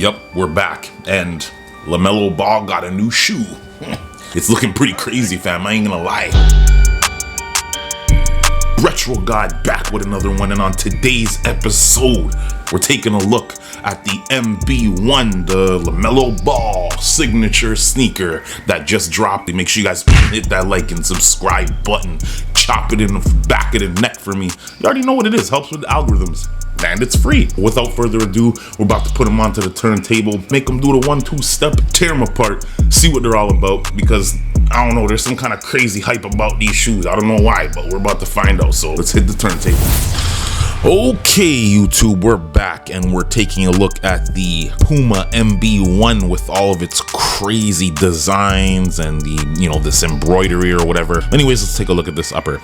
Yep, we're back, and LaMelo Ball got a new shoe. It's looking pretty crazy, fam, I ain't gonna lie. Retro God back with another one, and on today's episode, we're taking a look at the MB.01, the LaMelo Ball signature sneaker that just dropped. Make sure you guys hit that like and subscribe button. Chop it in the back of the neck for me. You already know what it is, helps with the algorithms. And it's free. Without further ado, we're about to put them onto the turntable, make them do the 1-2 step, tear them apart, see what they're all about, because I don't know, there's some kind of crazy hype about these shoes. I don't know why, but we're about to find out. So let's hit the turntable. Okay, YouTube, we're back and we're taking a look at the PUMA MB.01 with all of its crazy designs and the, you know, this embroidery or whatever. Anyways, let's take a look at this upper.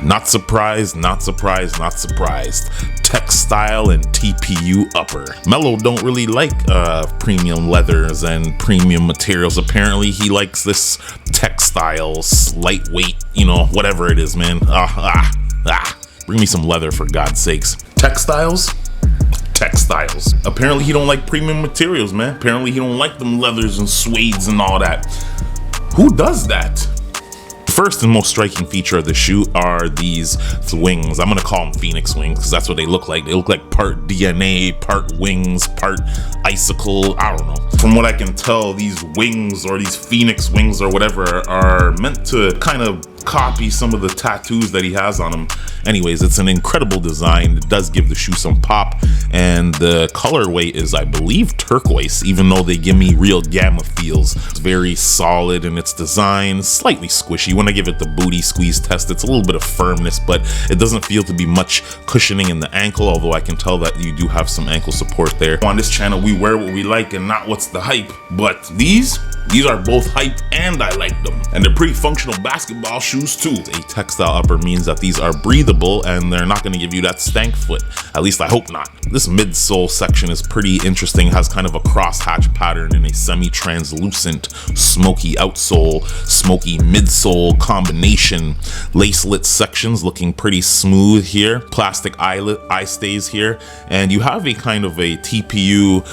Not surprised, not surprised, not surprised. Textile and TPU upper. Melo don't really like premium leathers and premium materials. Apparently he likes this textiles, lightweight, you know, whatever it is, man. Bring me some leather, for God's sakes. Textiles? Textiles. Apparently he don't like premium materials, man. Apparently he don't like them leathers and suedes and all that. Who does that? First and most striking feature of the shoe are these wings. I'm gonna call them Phoenix wings because that's what they look like. They look like part DNA, part wings, part icicle. I don't know. From what I can tell, these wings or these Phoenix wings or whatever are meant to kind of copy some of the tattoos that he has on him. Anyways, it's an incredible design. It does give the shoe some pop, and the colorway is, I believe, turquoise, even though they give me real gamma feels. It's very solid in its design, slightly squishy. When I give it the booty squeeze test, it's a little bit of firmness, but it doesn't feel to be much cushioning in the ankle, although I can tell that you do have some ankle support there. On this channel, we wear what we like and not what's the hype, but these are both hype and I like them. And they're pretty functional basketball shoes too. A textile upper means that these are breathable and they're not gonna give you that stank foot. At least I hope not. This midsole section is pretty interesting. It has kind of a crosshatch pattern in a semi-translucent smoky outsole, smoky midsole combination. Lacelet sections looking pretty smooth here. Plastic eye stays here. And you have a kind of a TPU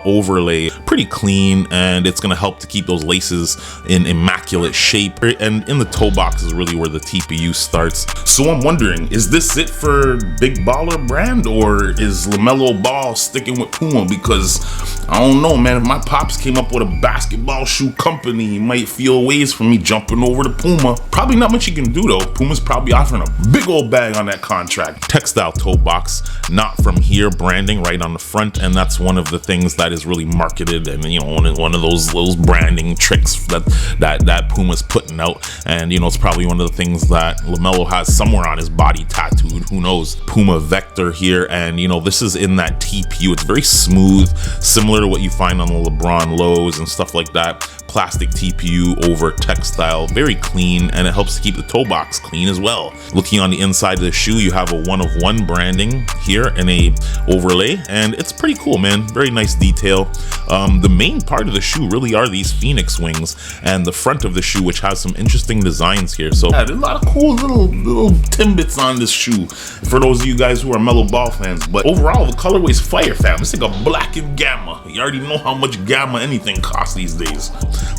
overlay. Pretty clean, and it's gonna help to keep those laces in immaculate shape. And in the toe box is really where the TPU starts. So I'm wondering, is this it for Big Baller brand, or is LaMelo Ball sticking with Puma? Because I don't know, man. If my pops came up with a basketball shoe company, he might feel ways from me jumping over to Puma. Probably not much he can do though. Puma's probably offering a big old bag on that contract. Textile toe box, not from here branding right on the front, and that's one of the things that is really marketed, and you know, one of those branding tricks that Puma's putting out. And you know, it's probably one of the things that LaMelo has somewhere on his body tattooed, who knows. Puma Vector here, and you know, this is in that TPU. It's very smooth, similar to what you find on the LeBron lows and stuff like that. Plastic TPU over textile, very clean, and it helps to keep the toe box clean as well. Looking on the inside of the shoe, you have a 1-of-1 branding here in a overlay, and it's pretty cool, man. Very nice detail. The main part of the shoe really are these Phoenix wings, and the front of the shoe, which has some interesting designs here. So yeah, there's a lot of cool little timbits on this shoe for those of you guys who are Melo Ball fans. But overall, the colorway's fire, fam. It's like a black and gamma. You already know how much gamma anything costs these days.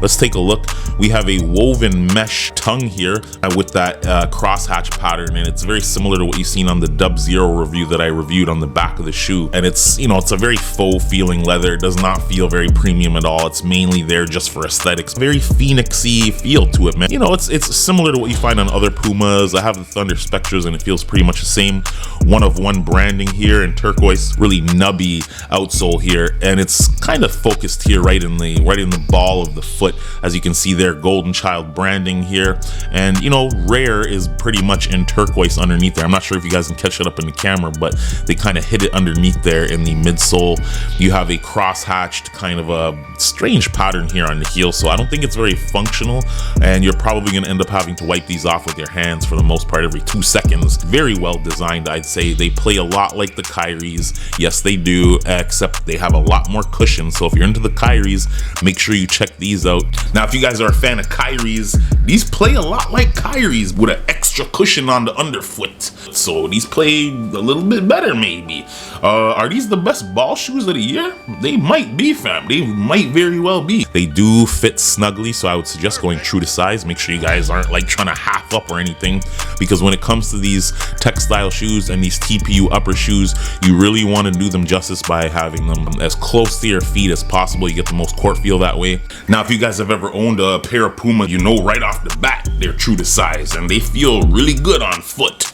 Let's take a look. We have a woven mesh tongue here with that crosshatch pattern, and it's very similar to what you've seen on the Dub Zero review that I reviewed on the back of the shoe. And it's, you know, it's a very faux feeling leather. It does not feel very premium at all. It's mainly there just for aesthetics. Very Phoenixy feel to it, man. You know, it's similar to what you find on other Pumas. I have the Thunder Spectres, and it feels pretty much the same. 1-of-1 branding here in turquoise, really nubby outsole here, and it's kind of focused here right in the ball of the foot. As you can see there, Golden Child branding here, and you know, Rare is pretty much in turquoise underneath there. I'm not sure if you guys can catch it up in the camera, but they kind of hit it underneath there in the midsole. You have a cross-hatched kind of a strange pattern here on the heel, so I don't think it's very functional, and you're probably going to end up having to wipe these off with your hands for the most part every 2 seconds. Very well designed, I'd say. They play a lot like the Kyries. Yes, they do, except they have a lot more cushion. So if you're into the Kyries, make sure you check these out. Now, if you guys are a fan of Kyries, these play a lot like Kyries with an extra cushion on the underfoot. So these play a little bit better, maybe. Are these the best ball shoes of the year? They might be. be, fam. They might very well be. They do fit snugly, so I would suggest going true to size. Make sure you guys aren't like trying to half up or anything, because when it comes to these textile shoes and these TPU upper shoes, you really want to do them justice by having them as close to your feet as possible. You get the most court feel that way. Now, if you guys have ever owned a pair of Puma, you know right off the bat they're true to size and they feel really good on foot,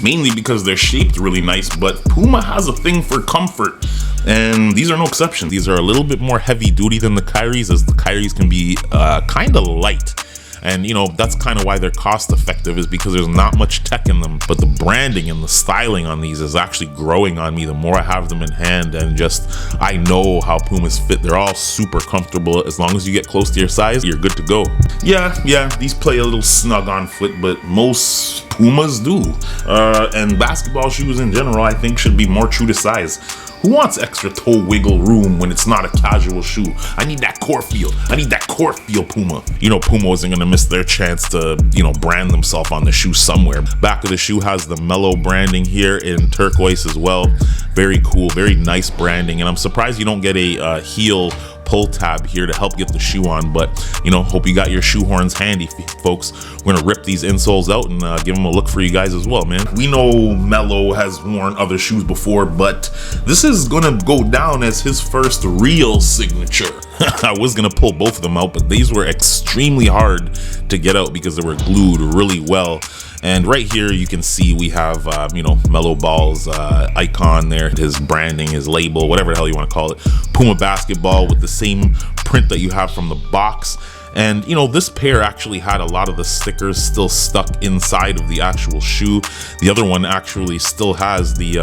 mainly because they're shaped really nice. But Puma has a thing for comfort, and these are no exception. These are a little bit more heavy duty than the Kyries, as the Kyries can be kind of light. And you know, that's kind of why they're cost effective, is because there's not much tech in them. But the branding and the styling on these is actually growing on me the more I have them in hand, and just I know how Pumas fit. They're all super comfortable. As long as you get close to your size, you're good to go. Yeah, these play a little snug on foot, but most Pumas do. And basketball shoes in general, I think, should be more true to size. Who wants extra toe wiggle room when it's not a casual shoe? I need that core feel. I need that core feel, Puma. You know, Puma wasn't gonna miss their chance to, you know, brand themselves on the shoe somewhere. Back of the shoe has the Mellow branding here in turquoise as well. Very cool, very nice branding. And I'm surprised you don't get a heel pull tab here to help get the shoe on, but you know, hope you got your shoe horns handy, folks. We're gonna rip these insoles out and give them a look for you guys as well, man. We know Mellow has worn other shoes before, but this is gonna go down as his first real signature. I was gonna pull both of them out, but these were extremely hard to get out because they were glued really well. And right here you can see we have you know, Mellow Ball's icon there, his branding, his label, whatever the hell you want to call it. Puma basketball with the same print that you have from the box. And you know, this pair actually had a lot of the stickers still stuck inside of the actual shoe. The other one actually still has the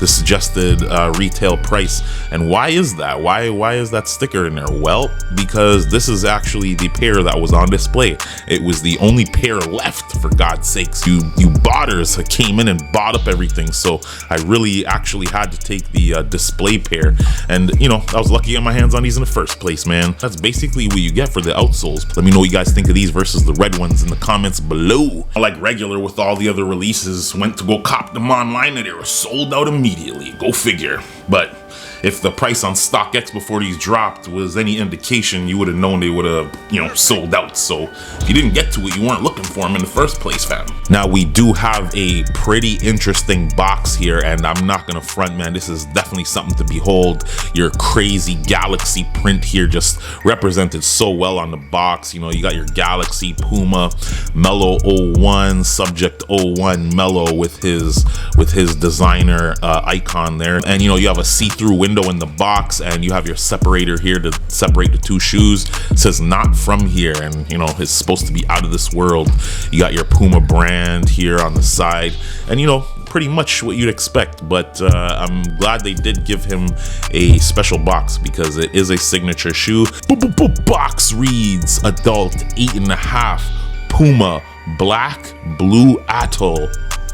suggested retail price. And why is that? Why is that sticker in there? Well, because this is actually the pair that was on display. It was the only pair left, for God's sakes. You botters came in and bought up everything, so I really actually had to take the display pair. And you know, I was lucky to get my hands on these in the first place, man. That's basically what you get for the Outsoles. Let me know what you guys think of these versus the red ones in the comments below. Like regular with all the other releases, went to go cop them online and they were sold out immediately. Go figure. But if the price on StockX before these dropped was any indication, you would have known they would have, you know, sold out. So if you didn't get to it, you weren't looking for them in the first place, fam. Now we do have a pretty interesting box here, and I'm not gonna front, man, this is definitely something to behold. Your crazy galaxy print here just represented so well on the box. You know, you got your Galaxy Puma Mellow 01, Subject 01 Mellow with his designer icon there. And you know, you have a see-through window in the box, and you have your separator here to separate the two shoes. It says not from here, and you know, it's supposed to be out of this world. You got your Puma brand here on the side, and you know, pretty much what you'd expect. But I'm glad they did give him a special box, because it is a signature shoe. Box reads adult 8.5 Puma black blue ATOL.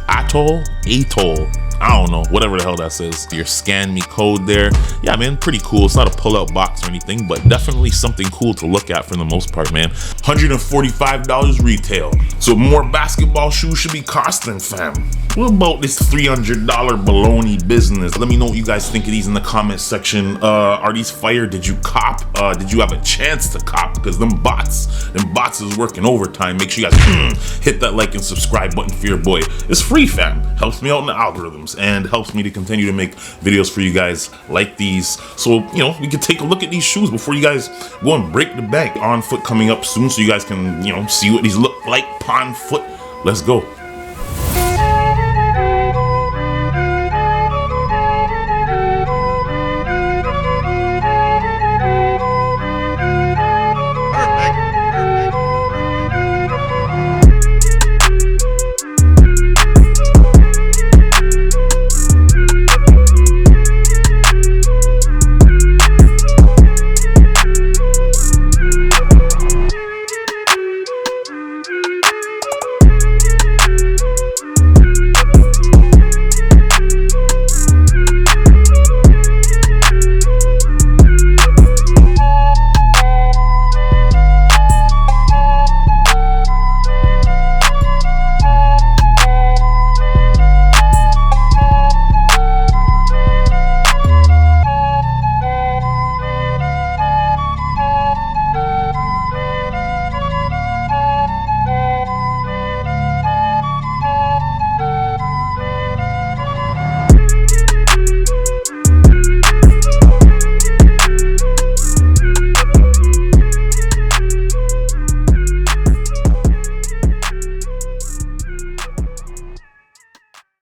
ATOL, I don't know, whatever the hell that says. Your scan me code there. Yeah, man, pretty cool. It's not a pull-out box or anything, but definitely something cool to look at for the most part, man. $145 retail. So more basketball shoes should be costing, fam. What about this $300 baloney business? Let me know what you guys think of these in the comment section. Are these fire? Did you cop? Did you have a chance to cop? Because them bots is working overtime. Make sure you guys hit that like and subscribe button for your boy. It's free, fam. Helps me out in the algorithms and helps me to continue to make videos for you guys like these. So, you know, we can take a look at these shoes before you guys go and break the bank. On foot coming up soon, so you guys can, you know, see what these look like on foot. Let's go.